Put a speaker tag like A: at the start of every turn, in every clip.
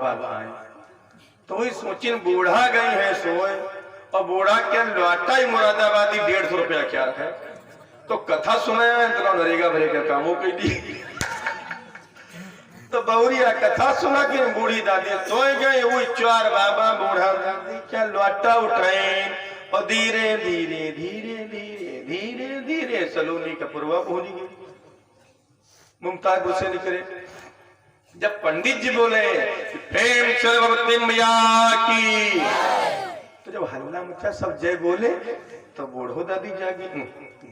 A: बाबा आए तो वही सोची बूढ़ा गई है सोए और बूढ़ा क्या लौटा ही मुरादाबादी 150 रुपया क्या है तो कथा सुने तो नरेगा भरे का कामों के लिए तो बहुरिया कथा सुना कि बूढ़ी दादी सोए गए वही चार बाबा बूढ़ा दादी क्या लौटा उठाए और धीरे धीरे धीरे धीरे धीरे धीरे सलोनी का पूर्वा पहुंच गई। मुमताज गुस्से निकले जब पंडित जी बोले प्रेम से भगवती मैया की तो जब हल्ला मचा सब जय बोले तो बूढ़ो दादी जागी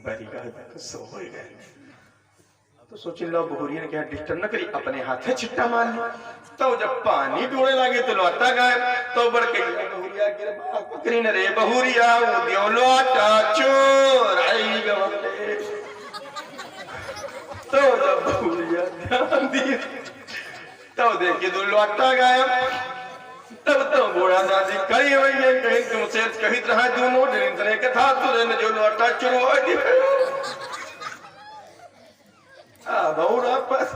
A: बड़ी सो हो गए तो सोचे लो बहुरिया ने क्या डिस्टर्ब न करी अपने हाथे छिट्टा मार ली तो जब पानी डोले लगे तो लौटा गए तो बढ़ के बहुरिया गिर पकड़ी न रे बहुरिया वो लौटा चोर आई गए तो जब बहुरिया ध्यान दिए तब देखिए दो लौटा गायब तब तो बूढ़ा दादी कही हुई है कहीं तुमसे कही रहा दोनों दिन के था तुझे न जो लौटा चुरो बहुरा पास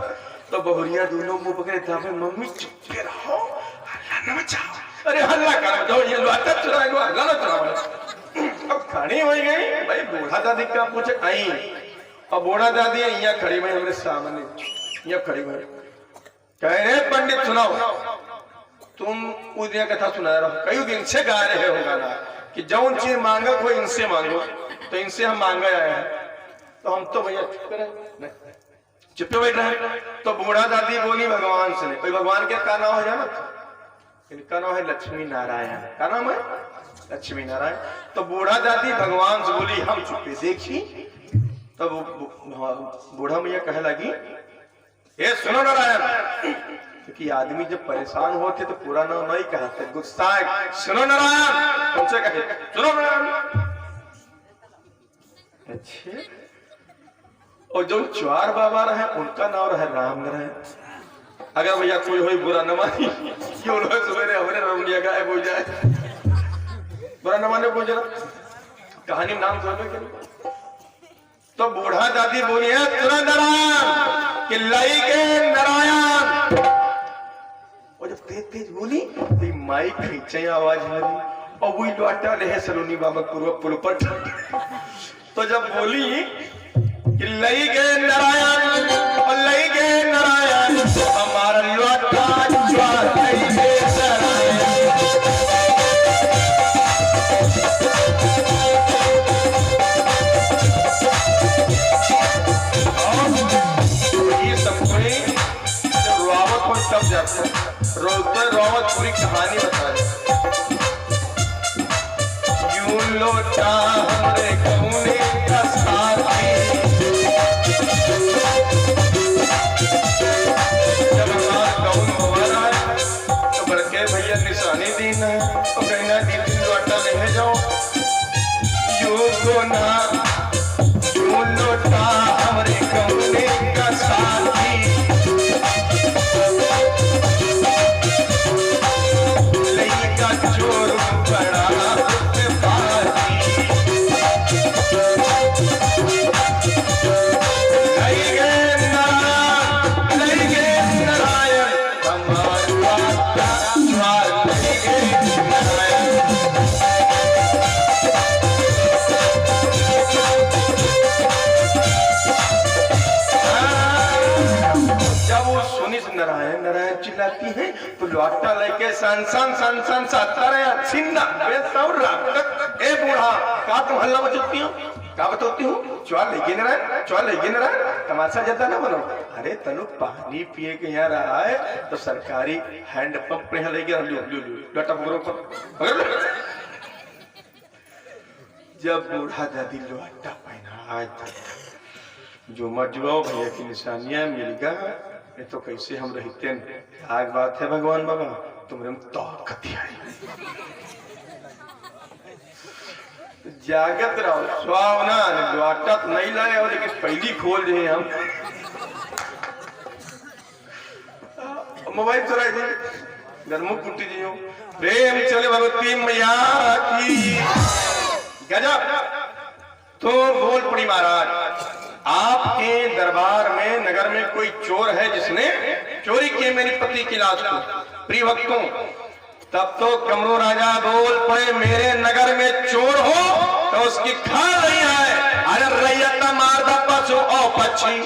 A: तो बहुरिया दोनों मुंह पकड़े था मम्मी चुप रहो हल्ला न मचाओ अरे हल्ला कर जाओ ये लौटा चुराएगा हल्ला न चुराओ अब खड़ी हो गई भाई बूढ़ा दादी का पूछे आई और बूढ़ा दादी यहाँ खड़ी हुई हमारे सामने यहाँ खड़ी हुई कह रहे पंडित सुनाओ तुम उस दिन कथा सुना रहे हो कई दिन से गा रहे हो गाना कि जौन चीज मांगा कोई इनसे मांगो तो इनसे हम मांगा आए हैं तो हम तो भैया चुप बैठ रहे तो बूढ़ा दादी बोली भगवान से कोई भगवान के का नाम है जाना इनका नाम है लक्ष्मी नारायण का नाम है लक्ष्मी नारायण तो बूढ़ा दादी भगवान से बोली हम चुपे देखी तब बूढ़ा मैया कहे लगी ये सुनो नारायण क्योंकि आदमी जब परेशान होते तो पूरा नाम नहीं कहते गुस्सा सुनो नारायण तुमसे कहे सुनो नारायण अच्छे और जो चार बाबा रहे उनका नाम रहे राम नारायण अगर भैया कोई हो बुरा न मानी क्यों सवेरे हमारे रमणिया गायब हो जाए बुरा न माने पूछ कहानी नाम सुनो तो बूढ़ा दादी बोली है तुरंत नारायण कि लाई के नारायण और जब तेज तेज बोली तो माइक खींचे आवाज हरी और वही लौटा रहे सलोनी बाबा पूर्व पुल पर तो जब बोली कि लई के नारायण और लई के नारायण हमारा लौटा ज्वार लई के सब जाता रोते रोवत पूरी कहानी बताए यूं लौटा हमरे कौने का साथी जब हमारा कौन मोहरा है तो बड़के भैया निशानी दीना है तो कहना दीदी लौटा ले जाओ यूं को ना यूं लौटा हमरे कौने का साथी चोर बड़ा नारायण नारायण चिल्लाती है तो लौटा लेके सनसन सनसन सत्तर छिन्ना ए बूढ़ा का तुम हल्ला मचाती हो का बताती हूँ चौल लेगी नारायण तमाशा जाता ना बनो अरे तनु पानी पिए के यहाँ रहा है तो सरकारी हैंड पंप यहाँ लेके लौटा पकड़ो जब बूढ़ा दादी लौटा पहना आज जो मजुआओ भैया की निशानियां मिल गया तो कैसे हम रहते हैं आज बात है भगवान बाबा तुमरे ताकत आई जागत रहो स्वावना लौटत नहीं लाए और लेकिन पहली खोल दे हम मोबाइल चुराई दी गरमुख कुटी जी हो प्रेम चले भगवती मैया की गजब तो बोल पड़ी महाराज आपके दरबार में नगर में कोई चोर है जिसने चोरी की है मेरी पति की लाश को। प्रिय भक्तों, तब तो कमरू राजा बोल पड़े, मेरे नगर में चोर हो तो उसकी खाल नहीं है। अरे रैयत मार दा पशु और पक्षी,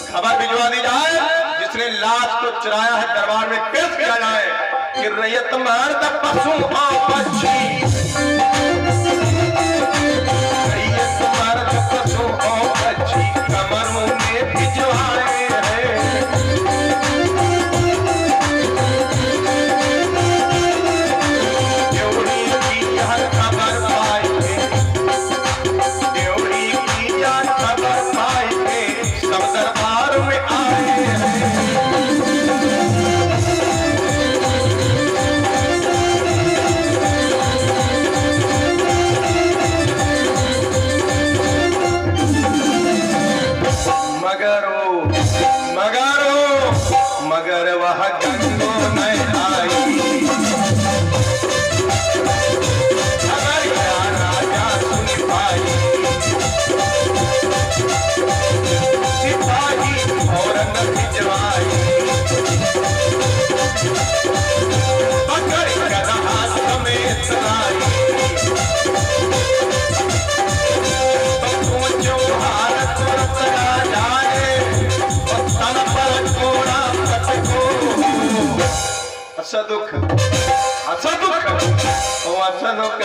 A: खबर भिजवा दी जाए जिसने लाश को चुराया है दरबार में पेश किया जाए कि रैयत मार दा पशु और पक्षी, रैयत मार दा पशु और पक्षी कमर में भिजवाए हैं। मगर वह गंगो न आई, अगर क्या राजा सुन पाई, सिपाही और न भिजवाई, पकड़ गधा समेत लाई, पहुंचो भारत रचना जाए तन पर कोड़ा असदुख असदुख ओ असदुख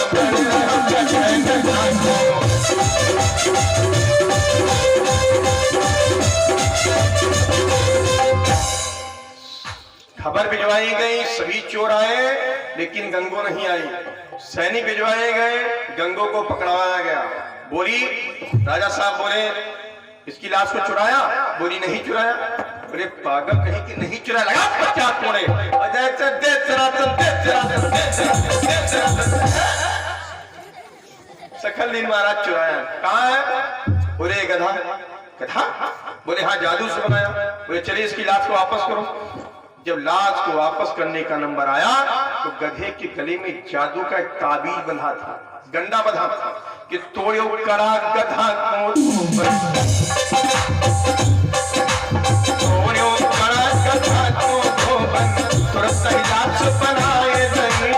A: खबर भिजवाई गई, सभी चोर आए लेकिन गंगो नहीं आई। सैनिक भिजवाए गए, गंगो को पकड़वाया गया। बोली राजा साहब बोले इसकी लाश को चुराया? बोली नहीं चुराया। बोले पागल कहीं की नहीं चुराया, लगा 50 कोड़े। सखलदीन महाराज चुराया। कहाँ है? बोले गधा। गधा? बोले हाँ जादू से बनाया। बोले चलिए इसकी लाश को वापस करो। जब लाश को वापस करने का नंबर आया तो गधे के गले में जादू का एक ताबीज बंधा था, गंडा बंधा था कि तोड़ो करा गधा को, तोड़ो करा गधा को तुरंत ही लाश बनाए नहीं।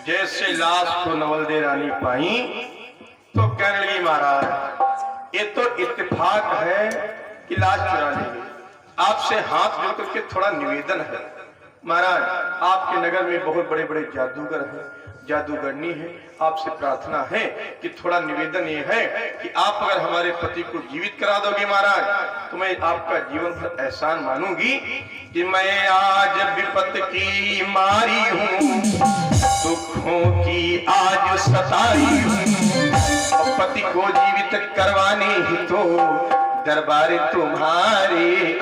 A: जैसे लाश को नवलदे रानी पाई तो कहने लगी महाराज ये तो इत्तेफाक है कि लाश चुरा लेंगे, आपसे हाथ जोड़ करके थोड़ा निवेदन है। महाराज आपके नगर में बहुत बड़े बड़े जादूगर हैं, जादूगरनी है, आपसे प्रार्थना है कि थोड़ा निवेदन ये है कि आप अगर हमारे पति को जीवित करा दोगे महाराज तो मैं आपका जीवन भर एहसान मानूंगी कि मैं आज विपत की मारी हूँ, दुखों की आज सताई हूँ, और पति को जीवित करवाने ही तो दरबार तुम्हारे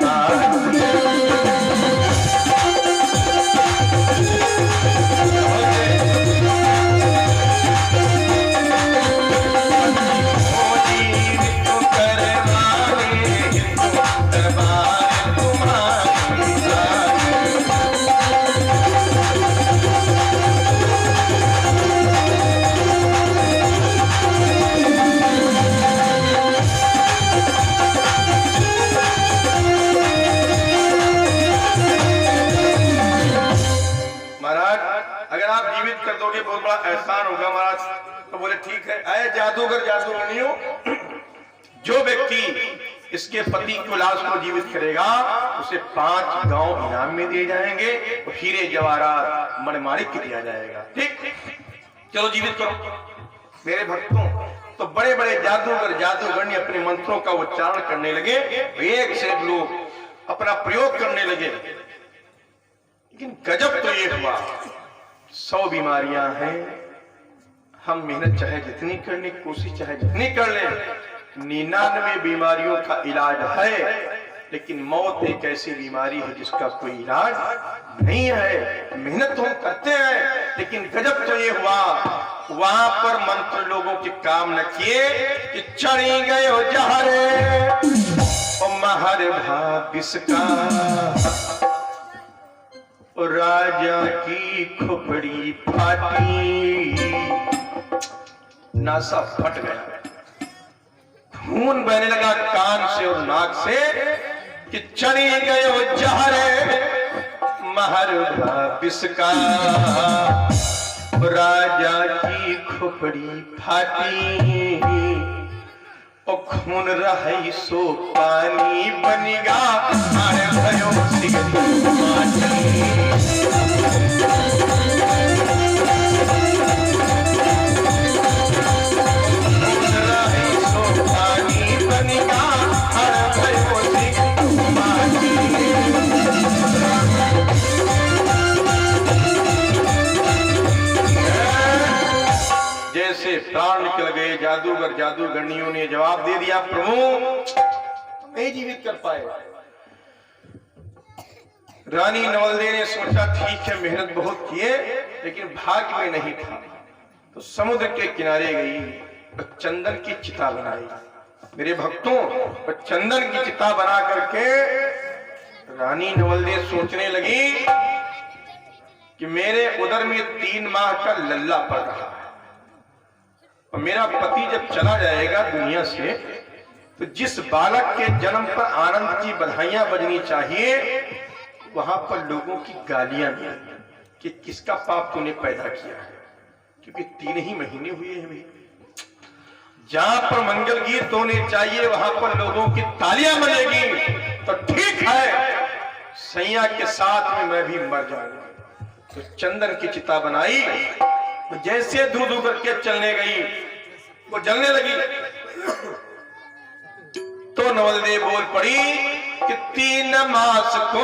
A: कर दोगे बहुत बड़ा एहसान होगा महाराज। तो बोले ठीक है। आए जादूगर जादूगरनियों, जो व्यक्ति इसके पति को लाश को जीवित करेगा उसे 5 गांव इनाम में दिए जाएंगे, तो हीरे जवाहरात मणिमाणिक दिया जाएगा। ठीक, चलो जीवित करो। मेरे भक्तों तो बड़े बड़े जादूगर जादूगरनी अपने मंत्रों का उच्चारण करने लगे, एक से एक लोग अपना प्रयोग करने लगे। लेकिन गजब तो ये हुआ, 100 बीमारियां हैं, हम मेहनत चाहे जितनी करने की कोशिश चाहे जितनी कर ले, 99 बीमारियों का इलाज है, लेकिन मौत एक ऐसी बीमारी है जिसका कोई इलाज नहीं है। मेहनत तो हम करते हैं, लेकिन गजब तो ये हुआ, वहां पर मंत्र लोगों के काम न किए कि चढ़ी गए हो जहरे और महर भाबिस का, और राजा की खोपड़ी फाटी, नासा फट गया, खून बहने लगा कान से और नाक से कि चढ़ी गए हो जहरे महर भाबिस का, राजा की खोपड़ी फाटी, और खून रही सो पानी बनेगा, अरे भयो सिगरी माटी। खून रही सो पानी बनेगा, अरे भयो सिगरी माटी। जैसे प्राण निकल गए, जादूगर जादूगरनियों ने जवाब दे दिया, प्रभु नहीं जीवित कर पाए। रानी नवलदे ने सोचा ठीक है, मेहनत बहुत किए, लेकिन भाग्य में नहीं था, तो समुद्र के किनारे गई और चंदन की चिता बनाई। मेरे भक्तों, और चंदन की चिता बना करके रानी नवलदे सोचने लगी कि मेरे उदर में 3 माह का लल्ला पड़ रहा है, और मेरा पति जब चला जाएगा दुनिया से, तो जिस बालक के जन्म पर आनंद की बधाइयां बजनी चाहिए, वहां पर लोगों की गालियां भी कि किसका पाप तूने पैदा किया है, क्योंकि 3 ही महीने हुए हैं भाई। जहां पर मंगल गीत होने चाहिए वहां पर लोगों की तालियां बजेगी, तो ठीक है, सैया के साथ में मैं भी मर जाऊंगा। तो चंदन की चिता बनाई, जैसे धू धू करके चलने गई, वो जलने लगी, तो नवलदे बोल पड़ी कि 3 मास को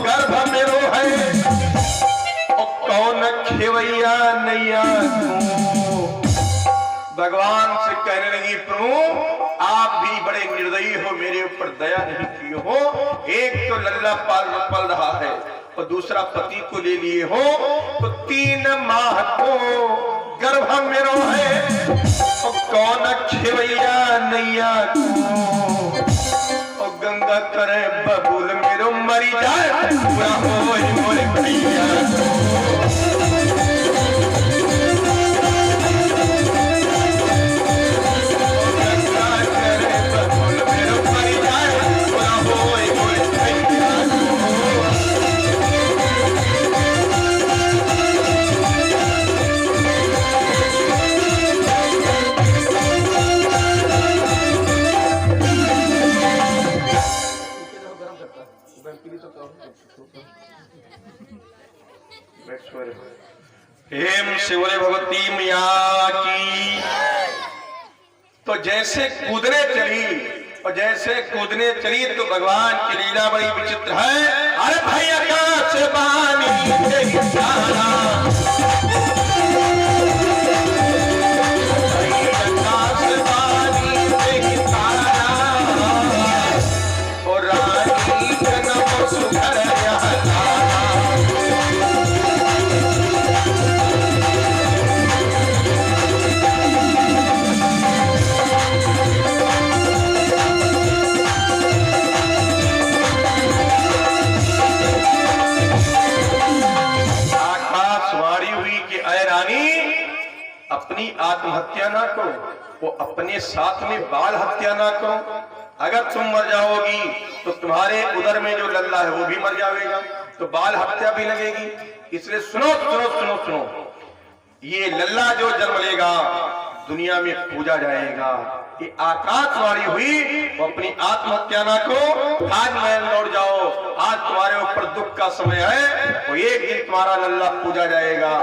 A: गर्भ मेरो है, और कौन खेवैया नैया को। भगवान से कहने लगी, प्रभु आप भी बड़े निर्दयी हो, मेरे ऊपर दया नहीं किए हो, एक तो लल्ला पल रहा है और दूसरा पति को ले लिए हो, तो 3 माह को गर्भ मेरो है, और कौन खेवैया नैया को, और गंगा करे बबूल मेरो मरी जाए, पूरा होए मोरे भैया हेम शिवरे भगवती मैया की। तो जैसे कूदने चली, और जैसे कूदने चली तो भगवान की लीला बड़ी विचित्र है। अरे भाई आकाश बानी और रानी जन्म सुधर अपनी आत्महत्या ना करो, वो अपने साथ में बाल हत्या ना करो। अगर तुम मर जाओगी तो तुम्हारे उदर में जो लल्ला है वो भी मर जाएगा, तो बाल हत्या भी लगेगी। इसलिए सुनो सुनो सुनो सुनो, ये लल्ला जो जन्म लेगा दुनिया में पूजा जाएगा। ये आकाशवाणी हुई, वो अपनी आत्महत्या ना करो, आज मैं लौट जाओ, आज तुम्हारे ऊपर दुख का समय है, वो एक दिन तुम्हारा लल्ला पूजा जाएगा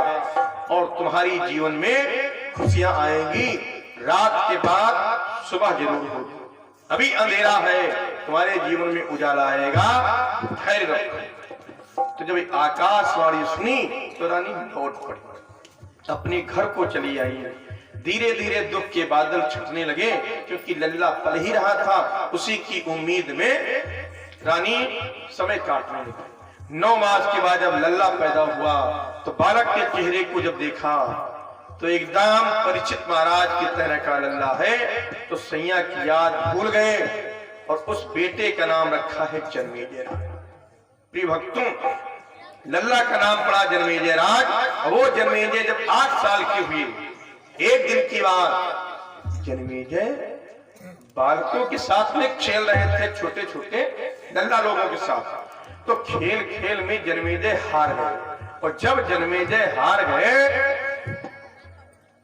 A: और तुम्हारी जीवन में खुशियां आएंगी, रात के बाद सुबह जरूर हो, अभी अंधेरा है, तुम्हारे जीवन में उजाला आएगा, धैर्य रखो। तो जब आकाशवाणी सुनी तो रानी लौट पड़ी, अपने घर को चली आई। धीरे धीरे दुख के बादल छटने लगे, क्योंकि लल्ला पल ही रहा था, उसी की उम्मीद में रानी समय काटने लगी। 9 मास के बाद जब लल्ला पैदा हुआ तो बालक के चेहरे को जब देखा तो एकदम परिचित महाराज की तरह का लल्ला है, तो सैया की याद भूल गए और उस बेटे का नाम रखा है जन्मेजय राज। प्रिय भक्तों, लल्ला का नाम पड़ा जन्मेजय राज। वो जन्मेजय जब 8 साल के हुए, एक दिन की बात, जन्मेजय बालकों के साथ में खेल रहे थे, छोटे छोटे लल्ला लोगों के साथ। तो खेल खेल में जन्मेजय हार गए, और जब जन्मेजय हार गए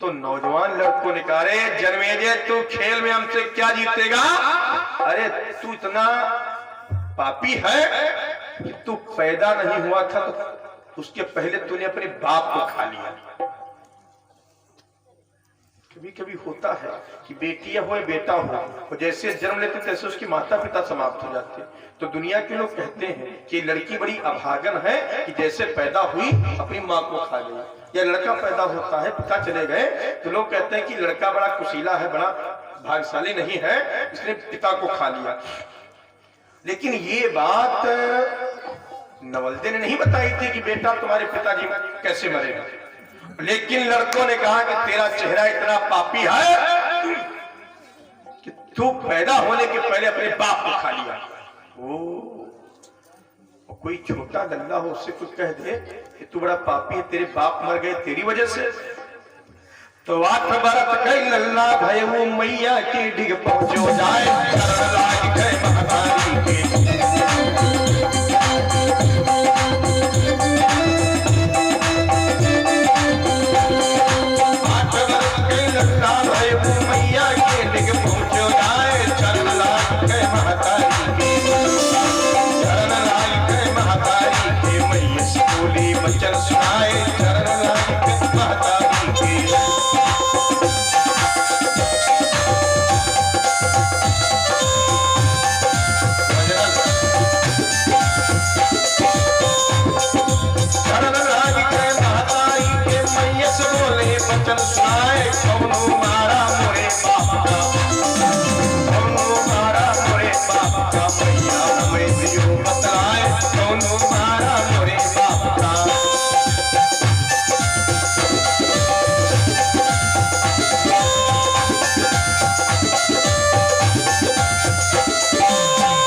A: तो नौजवान लड़कों ने कहा, अरे जन्मेजय तू खेल में हमसे क्या जीतेगा? अरे तू इतना पापी है कि तू पैदा नहीं हुआ था तो उसके पहले तूने अपने बाप को खा लिया। कभी कभी होता है कि बेटी हो बेटा हो, और जैसे जन्म लेते तैसे उसके माता पिता समाप्त हो जाते। तो दुनिया के लोग कहते हैं कि लड़की बड़ी अभागन है कि जैसे पैदा हुई अपनी माँ को खा गई, या लड़का पैदा होता है पिता चले गए तो लोग कहते हैं कि लड़का बड़ा कुशीला है, बड़ा भाग्यशाली नहीं है, इसने पिता को खा लिया। लेकिन ये बात नवलदे ने नहीं बताई थी कि बेटा तुम्हारे पिताजी कैसे मरेगा। लेकिन लड़कों ने कहा कि तेरा चेहरा इतना पापी है कि तू पैदा होने के पहले अपने बाप को खा लिया। कोई छोटा लल्ला हो उससे कुछ कह दे कि तू बड़ा पापी है, तेरे बाप मर गए तेरी वजह से, तो वाट बरत गई लल्ला भय वो मैया की डिग पहुंचो जाए, लाग गए महातारी के। वाट बरत गई लल्ला भय वो मैया की डिग पहुंचो जाए, चरण लाग गए महातारी के, चरण लाग गए महातारी के। मैया बोली बचन सुनाए, चरण लाग गए महातारी के। बचन सुनाए, कौनो मारा मोरे बाप का, कौनो मारा मोरे बाप का, मैया हमें दियो बतलाए, कौनो मारा मोरे बाप का।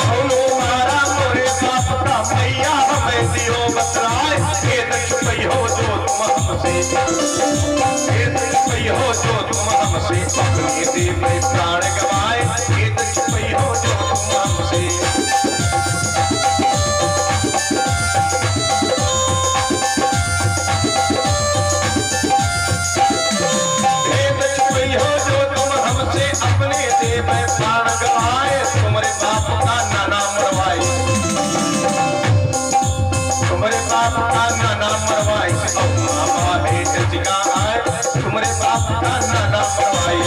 A: कौनो मारा मोरे बाप का, मैया हमें दियो बतलाए, खेत छुपई हो जो तुम हमसे, हो जो तुम हमसे, अपने देव में प्राण गवाए, खेत छुपई हो जो तुम हमसे। खेत छुपई हो जो तुम हमसे, अपने देव में प्राण गवाए, तुम्हारे बाप का नाना मरवाए, तुम्हारे बाप का नाना मरवाए, मामा है जजिका आए, तुम्हारे बाप का नाना मरवाए।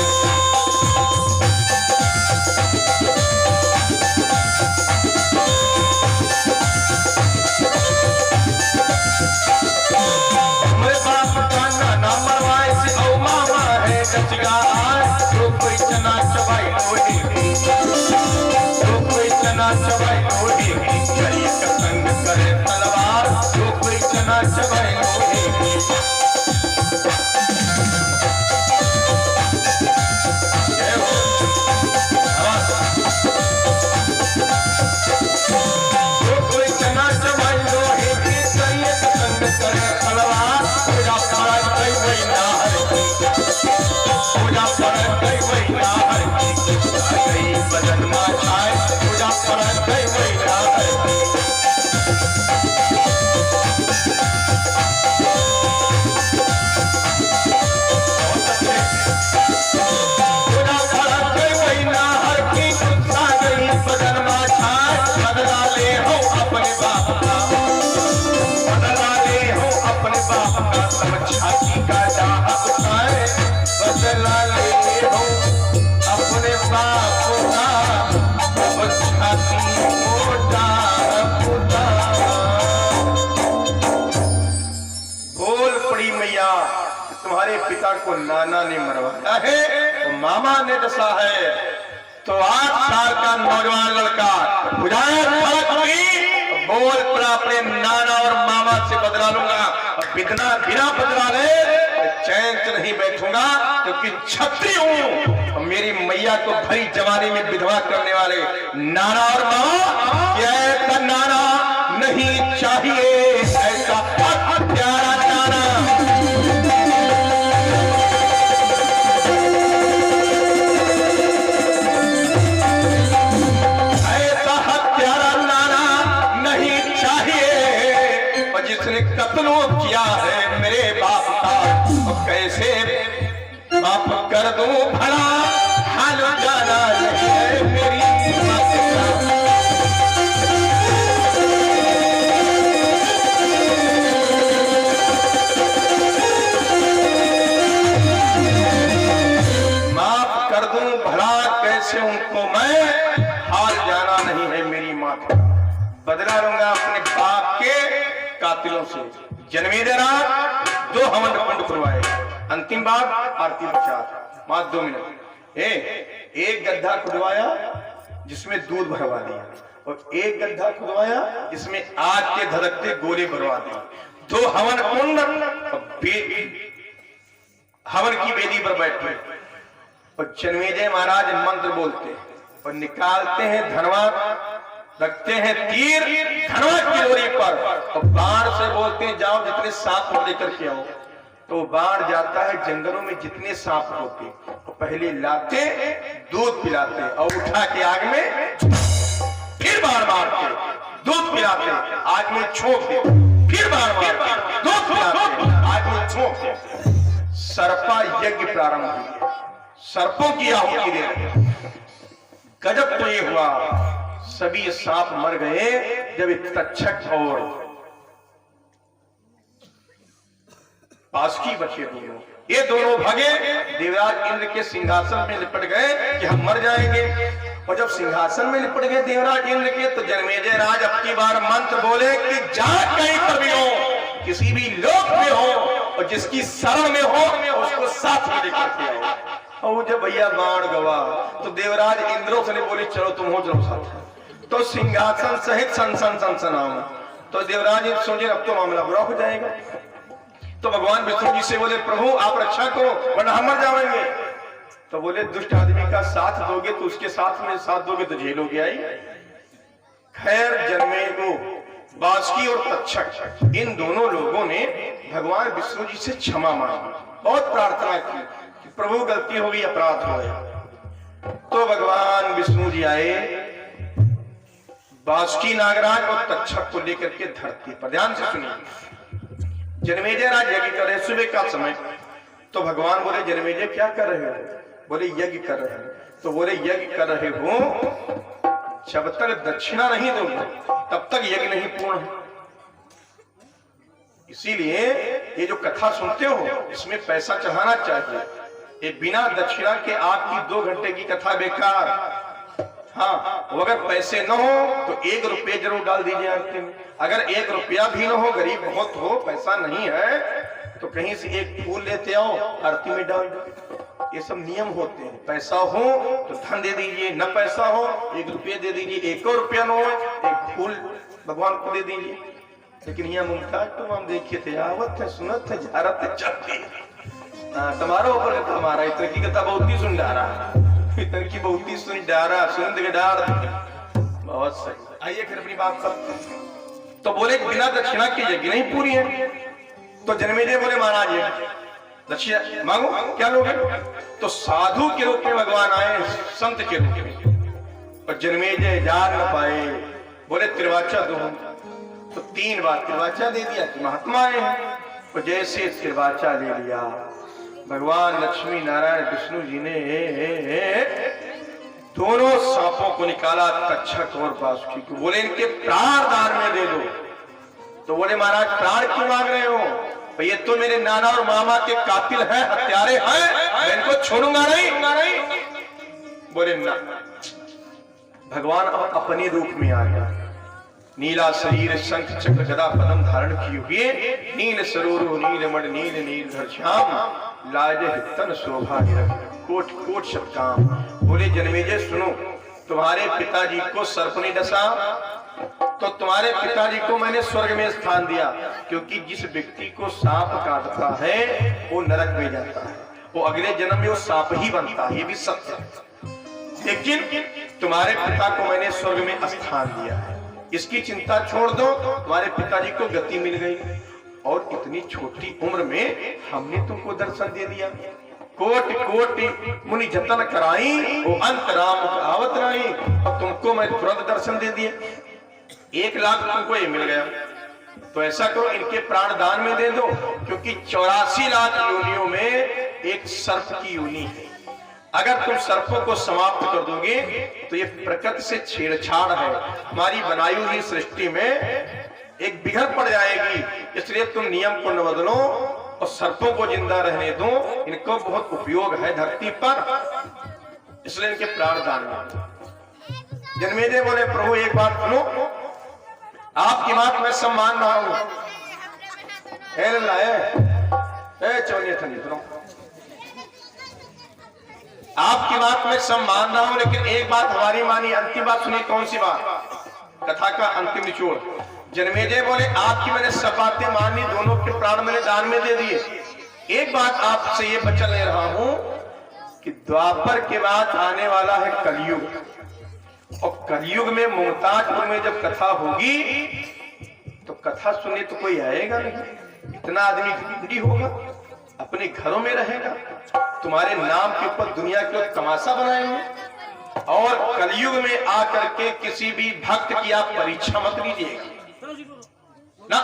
A: तुम्हारे बाप का नाना मरवाए से, ओ मामा है जजिका आए, तो कोई चना चबाई लोहेगी, तो कोई चना चबाई लोहेगी, कई का संग करे तलवार, तो कोई चना चबाई लोहेगी। पूजा पर गई वही नाहर की, गई बदन में आए, पूजा पर गई वही नाहर की। तब छाती का दाह उठाए बदला ले हो अपने बाप का अब छाती को दाह उठाए। बोल पड़ी मैया तुम्हारे पिता को नाना ने मरवाया है तो मामा ने डसा है। तो 8 साल का नौजवान लड़का बुझाए बोल पड़ा अपने नाना और मामा से बदला लूंगा। बिना बदला ले चैन से नहीं बैठूंगा क्योंकि क्षत्रिय हूं और मेरी मैया को भरी जवानी में विधवा करने वाले नाना और मामा क्या ऐसा नाना नहीं चाहिए, ऐसा प्यारा नाना। कत्लो किया है मेरे बाप का और कैसे बाप कर दूं भला हाल जाना नहीं है मेरी बात का। माफ कर दूं भला कैसे उनको मैं हाल जाना नहीं है मेरी माँ का। बदला लूंगा अपने बाप के कातिलों से। जन्मेजय राज 2 हवन कुंड खुलवाए। अंतिम बात आरती प्रचार मात्र 2 मिनट। एक गड्ढा खुदवाया जिसमें दूध भरवा दिया और एक गड्ढा खुदवाया जिसमें आग के धधकते गोले भरवा दिए। 2 हवन कुंड हवन की वेदी पर बैठे और जन्मेजय महाराज मंत्र बोलते और निकालते हैं धनवा, रखते हैं तीर धनवा की डोरी पर और बाण से बोलते हैं जाओ जितने सांप हो लेकर के आओ। तो बाण जाता है जंगलों में जितने सांप होते तो पहले लाते दूध पिलाते और उठा के आग में फिर बाण मारते दूध पिलाते आग में छोंक दे फिर बाण मारते दूध पिलाते आग में छोंक दे। सर्पा यज्ञ प्रारंभ हुआ, सर्पों की आहुति दे रहे। गजब तो ये हुआ सभी सांप मर गए जब एक तक्षक और बासुकी बचे दोनों। ये दोनों भागे देवराज इंद्र के सिंहासन में लिपट गए कि हम मर जाएंगे। और जब सिंहासन में लिपट गए देवराज इंद्र के तो जन्मेजय राज अपनी बार मंत्र बोले कि जहां कहीं पर भी हो किसी भी लोक में हो और जिसकी शरण में हो उसको साथ में लेकर के आओ। और जब भैया बाण गवा तो देवराज इंद्रों से बोले चलो तुम हो चलो साथ। तो सिंहासन सहित सनसनाओ। तो देवराज इंद्र सोचे अब तो मामला बुरा हो जाएगा। तो भगवान विष्णु जी से बोले प्रभु आप रक्षा करो वरना हम मर जाएंगे। तो बोले दुष्ट आदमी का साथ दोगे तो उसके साथ में साथ दोगे तो झेलोगे आई। खैर जन्मे को बासुकी और तक्षक इन दोनों लोगों ने भगवान विष्णु जी से क्षमा मांगी, बहुत प्रार्थना की कि प्रभु गलती हो गई अपराध हो गया। तो भगवान विष्णु जी आए बासुकी नागराज और तक्षक को लेकर के धरती पर। ध्यान से सुनिए। जन्मेजय राज यज्ञ कर रहे सुबह का समय। तो भगवान बोले जन्मेजय क्या कर रहे हो? बोले यज्ञ कर रहे हो। तो बोले यज्ञ कर रहे हो जब तक दक्षिणा नहीं दोगे तब तक यज्ञ नहीं पूर्ण है। इसीलिए ये जो कथा सुनते हो इसमें पैसा चढ़ाना चाहिए। ये बिना दक्षिणा के आपकी 2 घंटे की कथा बेकार। हाँ, वो अगर पैसे न हो तो 1 रुपये जरूर डाल दीजिए आरती में। अगर 1 रुपया भी न हो, गरीब बहुत हो, पैसा नहीं है तो कहीं से एक फूल लेते आओ आरती में डाल दो। ये सब नियम होते हैं। पैसा हो तो धन दे दीजिए, न पैसा हो 1 रुपये दे दीजिए, 1 रुपया न हो 1 फूल भगवान को दे दीजिए। लेकिन यहाँ मुमताज तो हम देखिए थे आवत है सुनत है झारत है चलती। तुम्हारा ऊपर कथा हमारा इतर की कथा बहुत ही सुन डारा, इतर की बहुत ही सुन डारा सुन के डार बहुत सही। आइए फिर अपनी बात सब। तो बोले बिना दक्षिणा के यज्ञ नहीं पूरी है। तो जन्मेजय बोले महाराज ये दक्षिणा मांगो, क्या लोगे? तो साधु के रूप में भगवान आए, संत के रूप में। और जन्मेजय जान न पाए, बोले त्रिवाचा दो। तो 3 बार त्रिवाचा दे दिया कि महात्मा आए हैं। तो जैसे त्रिवाचा ले लिया भगवान लक्ष्मी नारायण विष्णु जी ने दोनों सांपों को निकाला, तक्षक और बासुकी को। बोले इनके प्राण दान में दे दो। तो बोले महाराज प्राण क्यों मांग रहे हो? ये तो मेरे नाना और मामा के कातिल हैं, हत्यारे हैं, मैं इनको छोड़ूंगा नहीं। बोले ना। भगवान अब अपने रूप में आ गया, नीला शरीर शंख चक्र गदा पद्म धारण किए हुए, नील सरोरु नीलमण नील नीलधर श्याम, लाजे तन शोभा कोट कोट शतकाम। बोले जन्मेजय सुनो, तुम्हारे पिताजी को सर्प ने डसा तो तुम्हारे पिताजी को मैंने स्वर्ग में स्थान दिया, क्योंकि जिस व्यक्ति को सांप काटता है वो नरक में जाता है, वो अगले जन्म में वो सांप ही बनता है, ये भी सत्य है। लेकिन तुम्हारे पिता को मैंने स्वर्ग में स्थान दिया है, इसकी चिंता छोड़ दो। तुम्हारे पिताजी को गति मिल गई और इतनी छोटी उम्र में हमने तुमको दर्शन दे दिया। कोटि कोटि मुनि जतन कराई, वो अंत राम आवत राई, और तुमको मैं तुरंत दर्शन दे दिया। 1 लाख तुमको ये मिल गया, तो ऐसा करो इनके प्राण दान में दे दो, क्योंकि 84 लाख योनियों में एक सर्प की योनि है। अगर तुम सर्पों को समाप्त कर दोगे तो ये प्रकृति से छेड़छाड़ है, हमारी बनाई हुई सृष्टि में एक बिगड़ पड़ जाएगी। इसलिए तुम नियम को न बदलो और सर्पों को जिंदा रहने दो, इनको बहुत उपयोग है धरती पर, इसलिए इनके प्राण दान में। जन्मेजय बोले प्रभु एक बात सुनो, आपकी बात मैं सब मान रहा हूं। आपकी बात मैं सब मान रहा हूं, लेकिन एक बात हमारी मानी, अंतिम बात सुनिए। कौन सी बात? कथा का अंतिम निचोड़। जन्मेजय बोले आपकी मैंने सब बातें मानी, दोनों के प्राण मैंने दान में दे दिए, एक बात आपसे ये बचा ले रहा हूं कि द्वापर के बाद आने वाला है कलयुग, और कलयुग में मुमताजपुर में जब कथा होगी तो कथा सुनने तो कोई आएगा नहीं, इतना आदमी भीड़ होगा, अपने घरों में रहेगा, तुम्हारे नाम के ऊपर दुनिया के लोग तमाशा बनाएंगे। और कलयुग में आकर के किसी भी भक्त की आप परीक्षा मत लीजिएगा ना।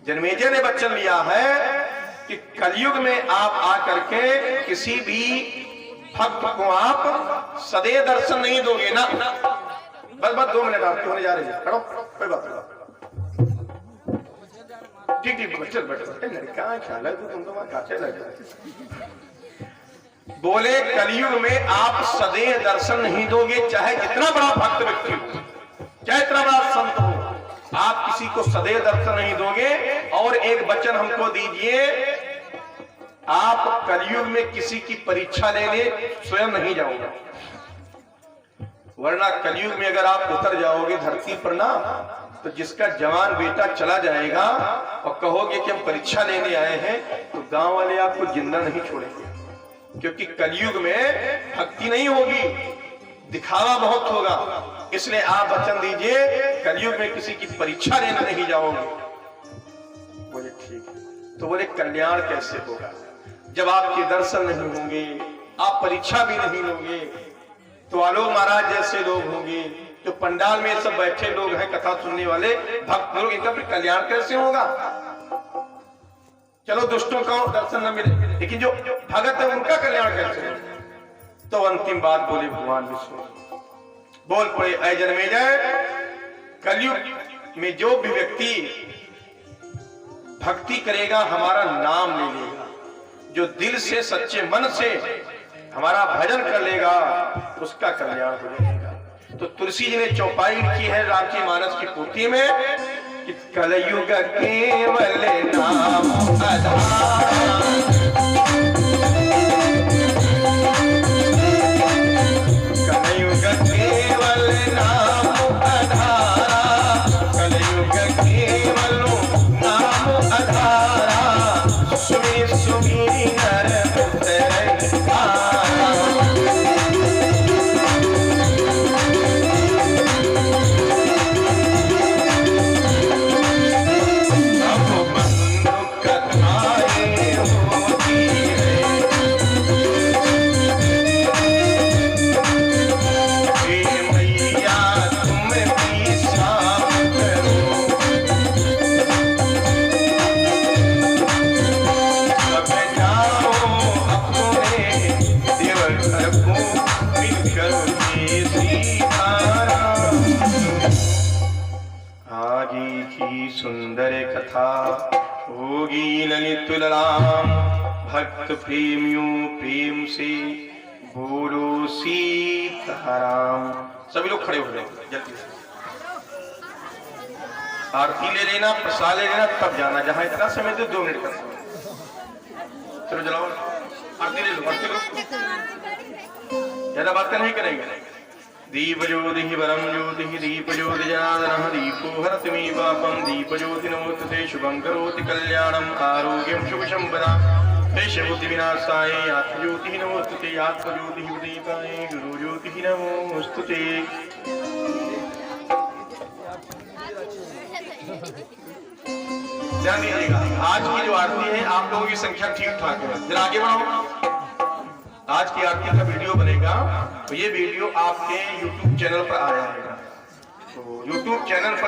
A: जन्मेजय ने वचन लिया है कि कलयुग में आप आकर के किसी भी भक्त को आप सदैव दर्शन नहीं दोगे ना। बस 2 मिनट आपके होने जा रही है, खड़ो, कोई बात नहीं। ठीक चल बैठो, लड़का ख्याल है तुम तो वहां काचे लगे। बोले कलयुग में आप सदैव दर्शन नहीं दोगे, चाहे जितना बड़ा भक्त व्यक्ति हो, चाहे इतना बड़ा संत हो, आप किसी को सदैव दर्शन नहीं दोगे। और एक वचन हमको दीजिए, आप कलयुग में किसी की परीक्षा लेने स्वयं नहीं जाओगे, वरना कलयुग में अगर आप उतर जाओगे धरती पर ना, तो जिसका जवान बेटा चला जाएगा और कहोगे कि हम परीक्षा लेने आए हैं, तो गांव वाले आपको जिंदा नहीं छोड़ेंगे, क्योंकि कलयुग में भक्ति नहीं होगी, दिखावा बहुत होगा। इसलिए आप वचन दीजिए कलयुग में किसी की परीक्षा लेने नहीं जाओगे। बोले ठीक है। तो बोले कल्याण कैसे होगा? जब आपके दर्शन नहीं होंगे, आप परीक्षा भी नहीं लोगे, तो आलोक महाराज जैसे लोग होंगे, जो पंडाल में सब बैठे लोग हैं, कथा सुनने वाले भक्त लोग, इनका फिर कल्याण कैसे होगा? चलो दुष्टों का दर्शन न मिले, लेकिन जो भगत है उनका कल्याण कैसे? तो अंतिम बात बोले भगवान विष्णु, बोल पड़े ऐ जन्मेजय, कलयुग में जो भी व्यक्ति भक्ति करेगा, हमारा नाम ले लेगा, जो दिल से सच्चे मन से हमारा भजन कर लेगा, उसका कल्याण हो जाएगा। तो तुलसी जी ने चौपाई लिखी है रामचरितमानस की पोथी में कि कलयुग केवल नाम आधार, कलयुग केवल नाम आधारा, कलयुग केवल नाम आधारा, सुमी सुमी नर कथाए तुलराम भक्त प्रेमियों प्रेम से बोलो सीताराम। सभी लोग खड़े हो जाए जल्दी से। आरती ले लेना, प्रसाद ले लेना, तब जाना। जहां इतना समय दे 2 मिनट का समय। चलो जलाओ, आरती ले लो, आरती लो, ज्यादा बात नहीं करेंगे। दीप ज्योति वरम ज्योति दीप ज्योति जनार्दनः दीपो हरति मे पापं दीप ज्योति नमोस्तुते शुभं करोति कल्याणं आरोग्यं शुभ संपदा देशभूति विनाशाय आत्मज्योतिः नमोस्तुते आत्मज्योतिः उदीपाय गुरु ज्योतिः नमोस्तुते। ध्यान दीजिएगा, आज की जो आरती है आप लोगों की संख्या ठीक ठाक है, जरा आगे बढ़ो। आज की आरती का वीडियो बनेगा, तो ये वीडियो आपके YouTube चैनल पर आ जाएगा। तो YouTube चैनल पर